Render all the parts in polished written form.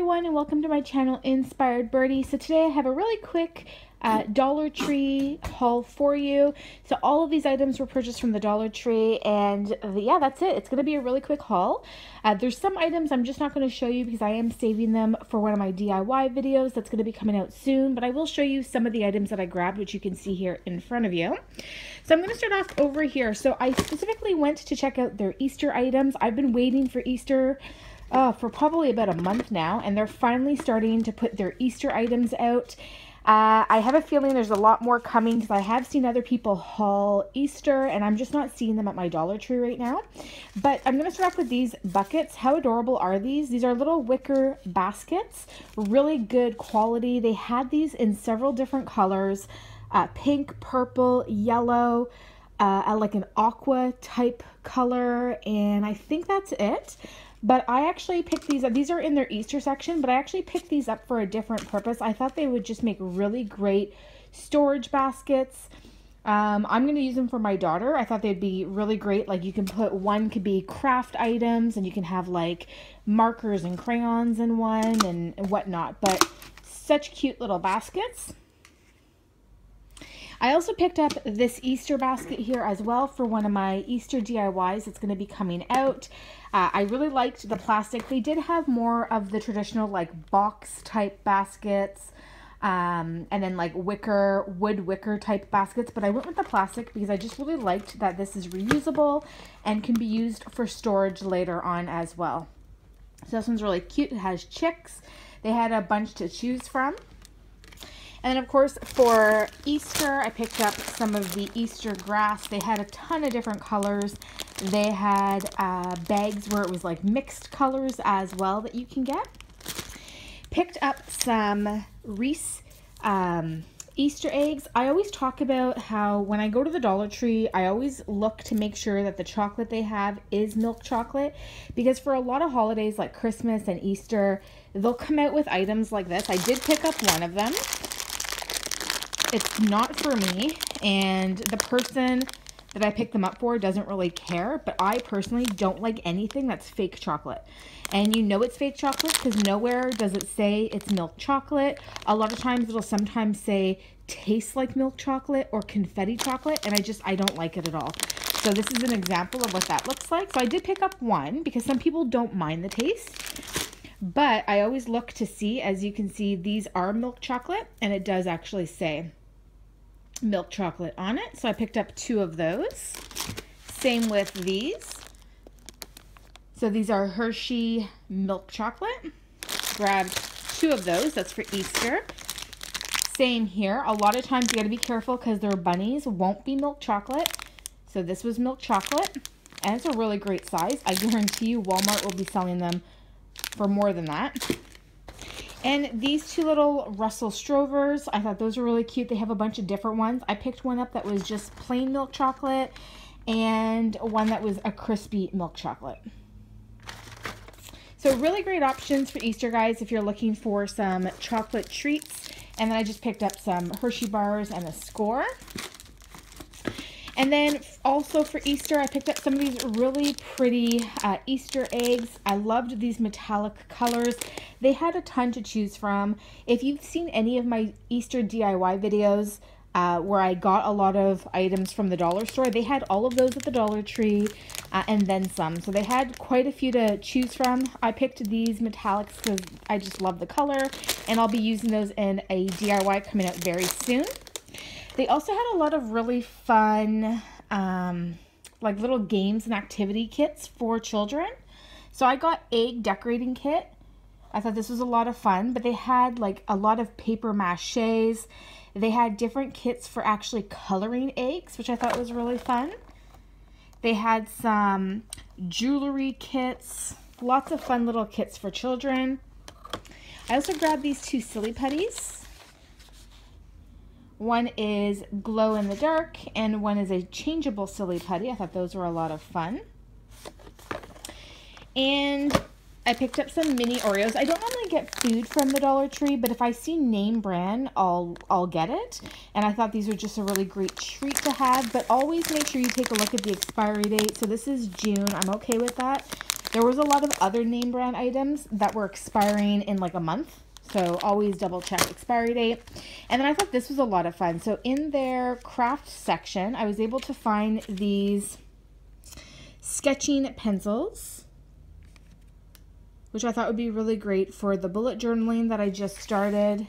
everyone, and welcome to my channel, Inspired Birdie. So today I have a really quick Dollar Tree haul for you. So all of these items were purchased from the Dollar Tree, and yeah, that's it. It's going to be a really quick haul. There's some items I'm just not going to show you because I am saving them for one of my DIY videos that's going to be coming out soon, but I will show you some of the items that I grabbed, which you can see here in front of you. So I'm going to start off over here. So I specifically went to check out their Easter items. I've been waiting for Easter for probably about a month now, and they're finally starting to put their Easter items out. I have a feeling there's a lot more coming because I have seen other people haul Easter, and I'm just not seeing them at my Dollar Tree right now. But I'm going to start off with these buckets. How adorable are these? These are little wicker baskets, really good quality. They had these in several different colors, pink, purple, yellow, like an aqua type color, and I think that's it. But I actually picked these up. These are in their Easter section, but I actually picked these up for a different purpose. I thought they would just make really great storage baskets. I'm going to use them for my daughter. I thought they'd be really great. Like, you can put, one could be craft items, and you can have like markers and crayons in one and whatnot. But such cute little baskets. I also picked up this Easter basket here as well for one of my Easter DIYs that's going to be coming out. I really liked the plastic. They did have more of the traditional like box type baskets and then like wood wicker type baskets, but I went with the plastic because I just really liked that this is reusable and can be used for storage later on as well. So this one's really cute. It has chicks. They had a bunch to choose from. And then, of course, for Easter, I picked up some of the Easter grass. They had a ton of different colors. They had bags where it was like mixed colors as well that you can get. Picked up some Reese Easter eggs. I always talk about how when I go to the Dollar Tree, I always look to make sure that the chocolate they have is milk chocolate, because for a lot of holidays like Christmas and Easter, they'll come out with items like this. I did pick up one of them. It's not for me, and the person that I picked them up for doesn't really care, but I personally don't like anything that's fake chocolate. And you know it's fake chocolate because nowhere does it say it's milk chocolate. A lot of times it'll sometimes say tastes like milk chocolate or confetti chocolate, and I don't like it at all. So this is an example of what that looks like. So I did pick up one because some people don't mind the taste. But I always look to see, as you can see, these are milk chocolate, and it does actually say milk chocolate on it. So I picked up two of those. Same with these. So these are Hershey milk chocolate. Grabbed two of those. That's for Easter. Same here. A lot of times you got to be careful because their bunnies won't be milk chocolate. So this was milk chocolate, and it's a really great size. I guarantee you Walmart will be selling them for more than that. And these two little Russell Strovers, I thought those were really cute. They have a bunch of different ones. I picked one up that was just plain milk chocolate and one that was a crispy milk chocolate. So really great options for Easter, guys, if you're looking for some chocolate treats. And then I just picked up some Hershey bars and a score. And then also for Easter, I picked up some of these really pretty Easter eggs. I loved these metallic colors. They had a ton to choose from. If you've seen any of my Easter DIY videos where I got a lot of items from the dollar store, they had all of those at the Dollar Tree and then some. So they had quite a few to choose from. I picked these metallics because I just love the color, and I'll be using those in a DIY coming out very soon. They also had a lot of really fun, like little games and activity kits for children. So I got egg decorating kit. I thought this was a lot of fun, but they had like a lot of paper maches. They had different kits for actually coloring eggs, which I thought was really fun. They had some jewelry kits, lots of fun little kits for children. I also grabbed these two silly putties. One is glow in the dark, and one is a changeable silly putty. I thought those were a lot of fun. And I picked up some mini Oreos. I don't normally get food from the Dollar Tree, but if I see name brand, I'll get it. And I thought these were just a really great treat to have, but always make sure you take a look at the expiry date. So this is June. I'm okay with that. There was a lot of other name brand items that were expiring in like a month. So always double check expiry date. And then I thought this was a lot of fun. So in their craft section, I was able to find these sketching pencils, which I thought would be really great for the bullet journaling that I just started.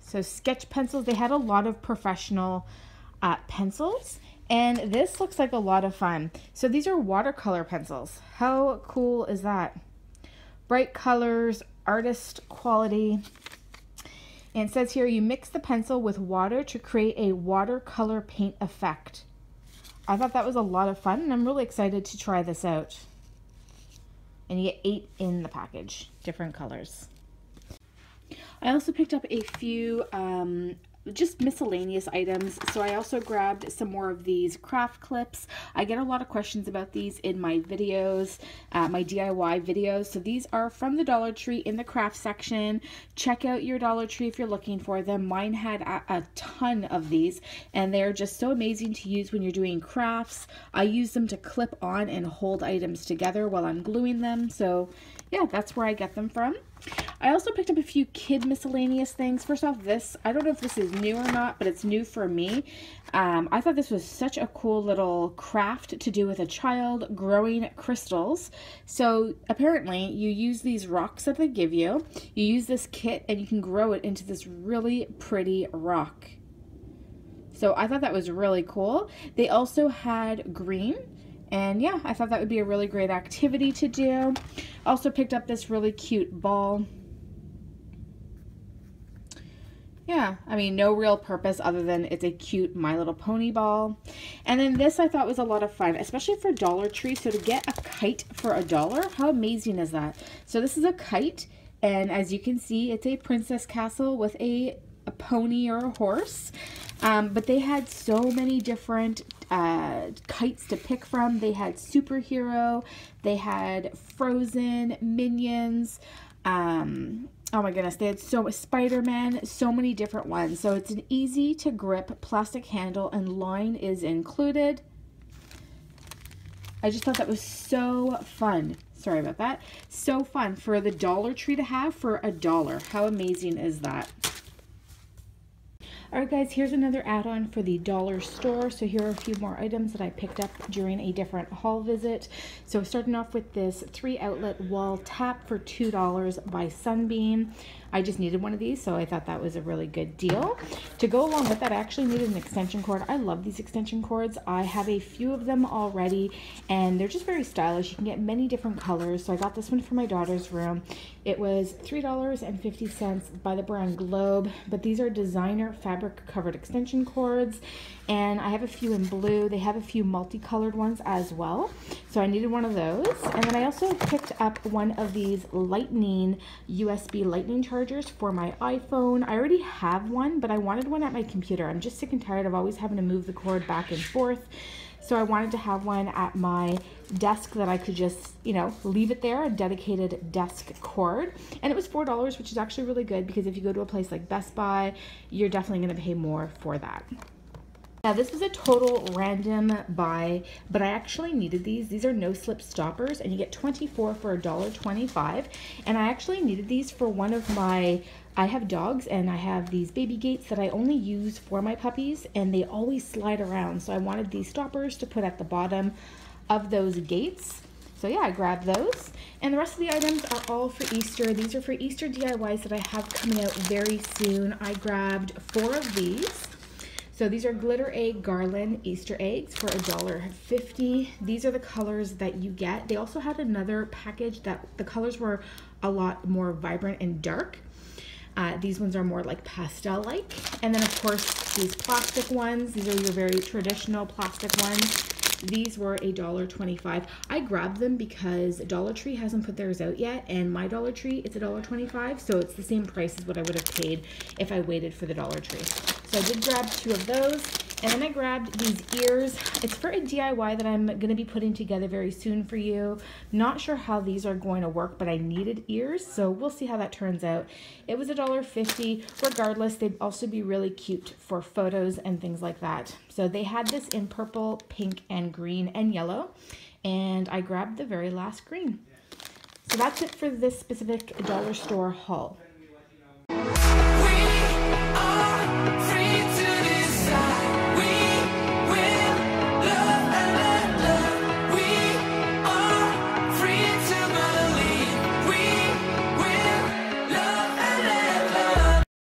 So sketch pencils, they had a lot of professional pencils, and this looks like a lot of fun. So these are watercolor pencils. How cool is that? Bright colors, artist quality. And it says here, you mix the pencil with water to create a watercolor paint effect. I thought that was a lot of fun, and I'm really excited to try this out. And you get 8 in the package, different colors. I also picked up a few just miscellaneous items. So I also grabbed some more of these craft clips. I get a lot of questions about these in my videos, my DIY videos. So these are from the Dollar Tree in the craft section. Check out your Dollar Tree if you're looking for them. Mine had a ton of these, and they're just so amazing to use when you're doing crafts. I use them to clip on and hold items together while I'm gluing them. So yeah, that's where I get them from. I also picked up a few kid miscellaneous things. First off, this, I don't know if this is new or not, but it's new for me. I thought this was such a cool little craft to do with a child, growing crystals. So apparently you use these rocks that they give you, you use this kit, and you can grow it into this really pretty rock. So I thought that was really cool. They also had green. And yeah, I thought that would be a really great activity to do. Also picked up this really cute ball. Yeah, I mean, no real purpose other than it's a cute My Little Pony ball. And then this I thought was a lot of fun, especially for Dollar Tree. So to get a kite for $1, how amazing is that? So this is a kite, and as you can see, it's a princess castle with a pony or a horse. But they had so many different kites to pick from. They had superhero, they had Frozen, Minions, oh my goodness, they had Spider-Man, so many different ones. So it's an easy to grip plastic handle, and line is included. I just thought that was so fun. Sorry about that. So fun for the Dollar Tree to have for $1. How amazing is that? Alright guys, here's another add-on for the dollar store. So here are a few more items that I picked up during a different haul visit. So starting off with this 3-outlet wall tap for $2 by Sunbeam. I just needed one of these, so I thought that was a really good deal. To go along with that, I actually needed an extension cord. I love these extension cords. I have a few of them already, and they're just very stylish. You can get many different colors. So I got this one for my daughter's room. It was $3.50 by the brand Globe, but these are designer fabric covered extension cords, and I have a few in blue. They have a few multicolored ones as well, so I needed one of those. And then I also picked up one of these lightning USB lightning chargers for my iPhone. I already have one, but I wanted one at my computer. I'm just sick and tired of always having to move the cord back and forth. So I wanted to have one at my desk that I could just, you know, leave it there, a dedicated desk cord. And it was $4, which is actually really good, because if you go to a place like Best Buy, you're definitely going to pay more for that. Now this was a total random buy, but I actually needed these. These are no-slip stoppers, and you get 24 for $1.25. And I actually needed these for one of my, I have dogs, and I have these baby gates that I only use for my puppies, and they always slide around. So I wanted these stoppers to put at the bottom of those gates. So yeah, I grabbed those. And the rest of the items are all for Easter. These are for Easter DIYs that I have coming out very soon. I grabbed 4 of these. So these are glitter egg garland Easter eggs for $1.50. These are the colors that you get. They also had another package that the colors were a lot more vibrant and dark. These ones are more like pastel-like. And then of course these plastic ones. These are your very traditional plastic ones. These were $1.25. I grabbed them because Dollar Tree hasn't put theirs out yet, and my Dollar Tree, it's $1.25, so it's the same price as what I would have paid if I waited for the Dollar Tree. So I did grab 2 of those, and then I grabbed these ears. It's for a DIY that I'm going to be putting together very soon for you. Not sure how these are going to work, but I needed ears, so we'll see how that turns out. It was $1.50. Regardless, they'd also be really cute for photos and things like that. So they had this in purple, pink, and green, and yellow. and I grabbed the very last green. So that's it for this specific dollar store haul.